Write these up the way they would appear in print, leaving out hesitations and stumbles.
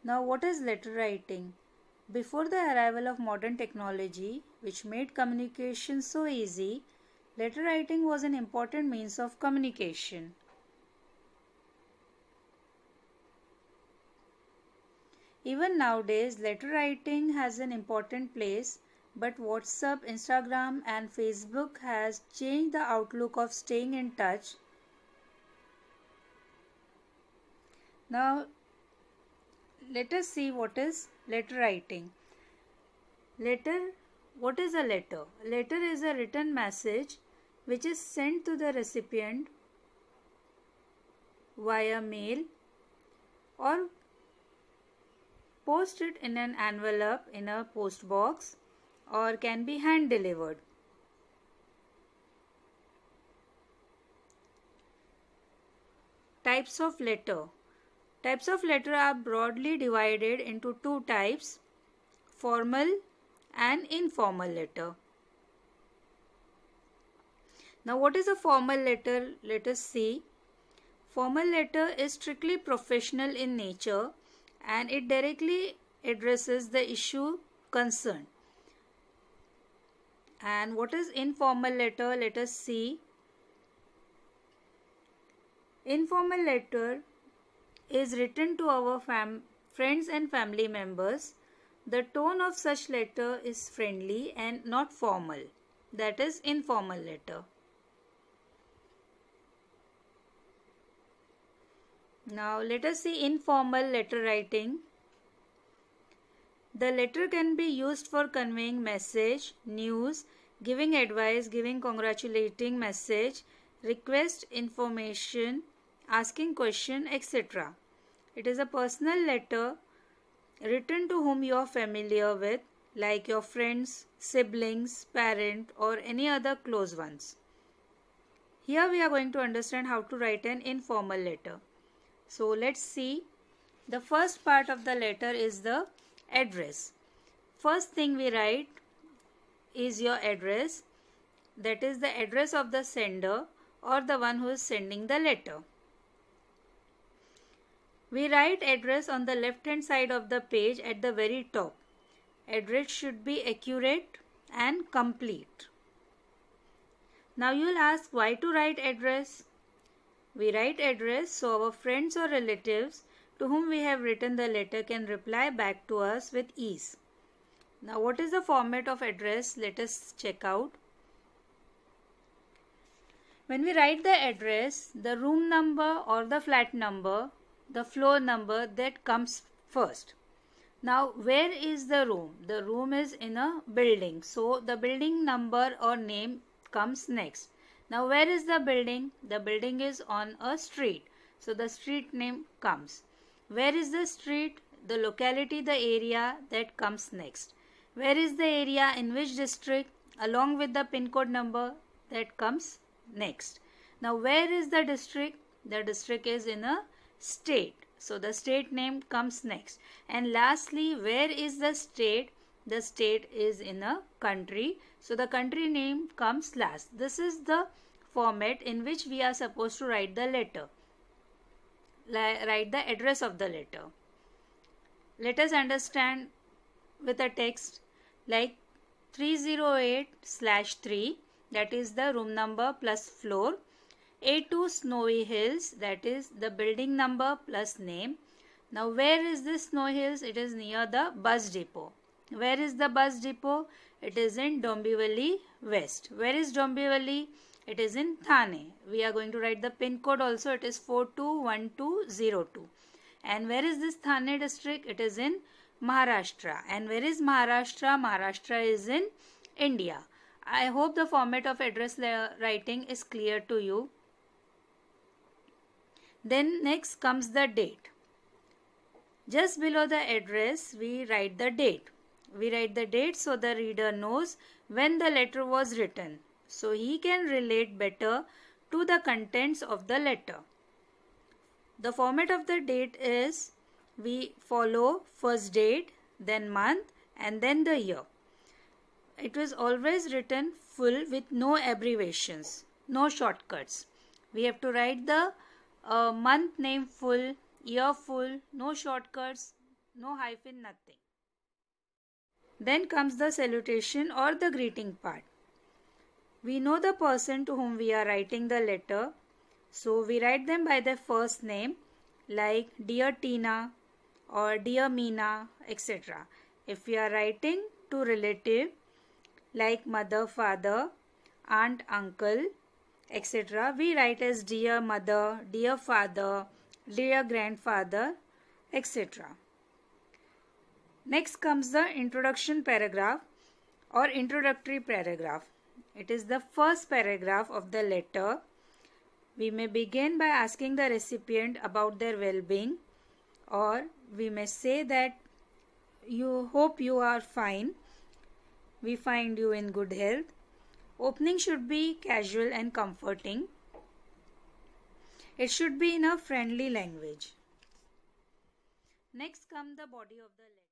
Now, what is letter writing? Before the arrival of modern technology, which made communication so easy, letter writing was an important means of communication. Even nowadays, letter writing has an important place, but WhatsApp, Instagram and Facebook has changed the outlook of staying in touch. Now, let us see what is letter writing. What is a letter? Letter is a written message which is sent to the recipient via mail or posted in an envelope in a post box or can be hand delivered. Types of letter. Types of letter are broadly divided into two types, formal and informal letter. Now, what is a formal letter? Let us see. Formal letter is strictly professional in nature and it directly addresses the issue concerned. And what is informal letter? Let us see. Informal letter is written to our friends and family members. The tone of such letter is friendly and not formal. That is informal letter. Now let us see informal letter writing. The letter can be used for conveying message, news, giving advice, giving congratulating message, request information, asking question, etc. It is a personal letter written to whom you are familiar with, like your friends, siblings, parent or any other close ones. Here we are going to understand how to write an informal letter. So let's see. The first part of the letter is the address. First thing we write is your address. That is the address of the sender or the one who is sending the letter. We write address on the left hand side of the page at the very top. Address should be accurate and complete. Now you will ask why to write address. We write address so our friends or relatives to whom we have written the letter can reply back to us with ease. Now what is the format of address? Let us check out. When we write the address, the room number or the flat number, the floor number, that comes first. Now where is the room? The room is in a building, so the building number or name comes next. Now where is the building? The building is on a street, so the street name comes. Where is the street? The locality, the area, that comes next. Where is the area, in which district, along with the pin code number, that comes next. Now where is the district? The district is in a state, so the state name comes next. And lastly, where is the state? The state is in a country, so the country name comes last. This is the format in which we are supposed to write the letter. Write the address of the letter. Let us understand with a text like 308/3, that is the room number plus floor. A2 Snowy Hills, that is the building number plus name. Now where is this Snowy Hills? It is near the bus depot. Where is the bus depot? It is in Dombivli West. Where is Dombivli? It is in Thane. We are going to write the pin code also. It is 421202. And where is this Thane district? It is in Maharashtra. And where is Maharashtra? Maharashtra is in India. I hope the format of address writing is clear to you. Then next comes the date. Just below the address, we write the date. We write the date so the reader knows when the letter was written, so he can relate better to the contents of the letter. The format of the date is we follow first date, then month and then the year. It was always written full with no abbreviations, no shortcuts. We have to write the month name full, year full, no shortcuts, no hyphen, nothing. Then comes the salutation or the greeting part. We know the person to whom we are writing the letter, so we write them by their first name, like Dear Tina or Dear Meena, etc. If we are writing to relative like mother, father, aunt, uncle, etc., we write as Dear Mother, Dear Father, Dear Grandfather, etc. Next comes the introduction paragraph or introductory paragraph. It is the first paragraph of the letter. We may begin by asking the recipient about their well-being, or we may say that you hope you are fine. We find you in good health. Opening should be casual and comforting. It should be in a friendly language. Next comes the body of the letter.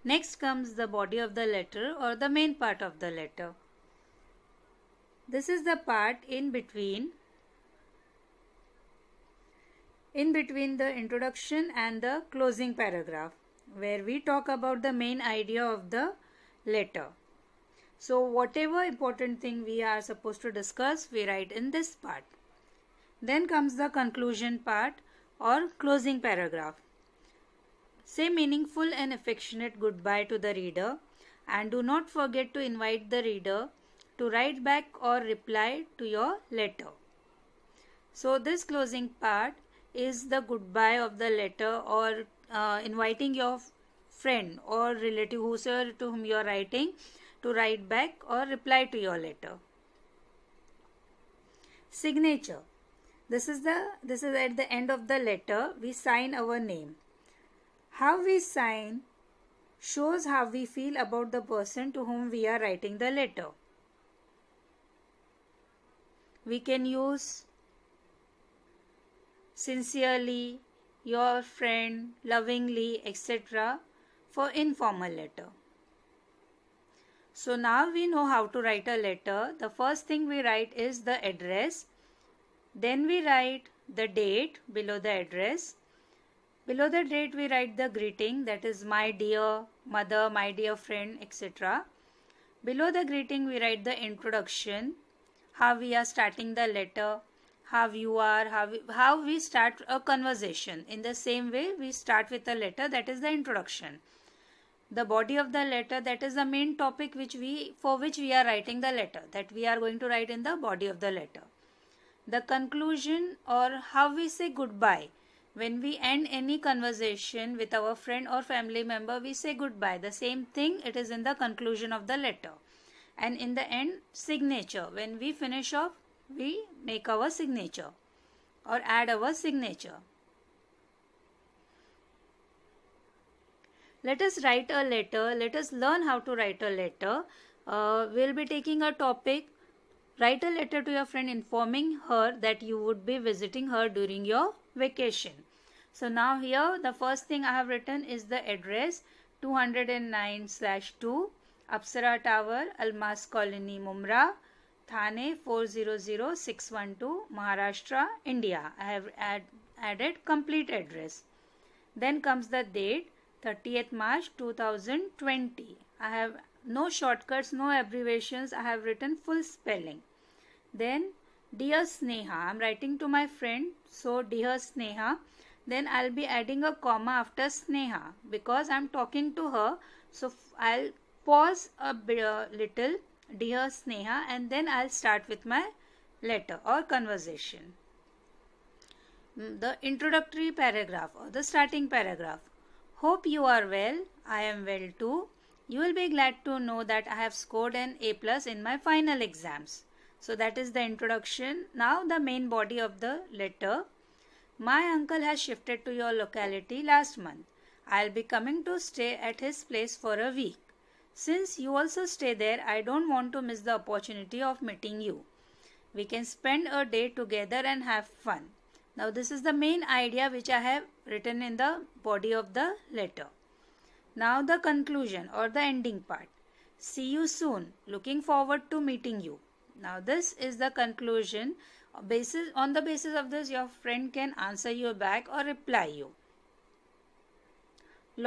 Next comes the body of the letter or the main part of the letter. This is the part in between the introduction and the closing paragraph, where we talk about the main idea of the letter. So whatever important thing we are supposed to discuss, we write in this part. Then comes the conclusion part or closing paragraph. Say meaningful and affectionate goodbye to the reader, and do not forget to invite the reader to write back or reply to your letter. So this closing part is the goodbye of the letter, or inviting your friend or relative, whosoever to whom you are writing, to write back or reply to your letter. Signature. This is at the end of the letter. We sign our name. How we sign shows how we feel about the person to whom we are writing the letter. We can use sincerely, your friend, lovingly, etc. for informal letter. So now we know how to write a letter. The first thing we write is the address. Then we write the date below the address. Below the date we write the greeting, that is my dear mother, my dear friend, etc. Below the greeting we write the introduction, how we are starting the letter, how you are, how we start a conversation. In the same way we start with a letter, that is the introduction. The body of the letter, that is the main topic for which we are writing the letter, that we are going to write in the body of the letter. The conclusion, or how we say goodbye. When we end any conversation with our friend or family member, we say goodbye. The same thing, it is in the conclusion of the letter. And in the end, signature. When we finish off, we make our signature or add our signature. Let us write a letter. Let us learn how to write a letter. We'll be taking a topic. Write a letter to your friend informing her that you would be visiting her during your vacation. So now here the first thing I have written is the address, 209/2 Apsara Tower, Almas Colony, Mumra, Thane 400612, Maharashtra, India. I have added complete address. Then comes the date, 30th March 2020. I have no shortcuts, no abbreviations. I have written full spelling. Then Dear Sneha, I am writing to my friend, so Dear Sneha. Then I'll be adding a comma after Sneha because I'm talking to her. So I'll pause a little, Dear Sneha, and then I'll start with my letter or conversation. The introductory paragraph or the starting paragraph. Hope you are well. I am well too. You will be glad to know that I have scored an A+ in my final exams. So that is the introduction. Now the main body of the letter. My uncle has shifted to your locality last month. I'll be coming to stay at his place for a week. Since you also stay there, I don't want to miss the opportunity of meeting you. We can spend a day together and have fun. Now this is the main idea which I have written in the body of the letter. Now the conclusion or the ending part. See you soon. Looking forward to meeting you. Now this is the conclusion. On the basis of this, your friend can answer you back or reply you.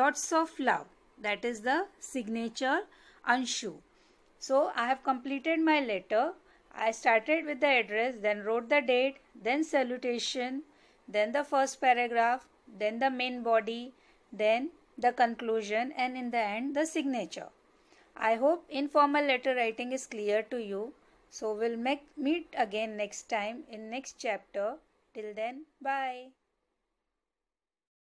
lots of love. That is the signature Anshu. So I have completed my letter. I started with the address, then wrote the date, then salutation, then the first paragraph, then the main body, then the conclusion, and in the end the signature. I hope informal letter writing is clear to you. So we'll meet again next time in next chapter. Till then, bye.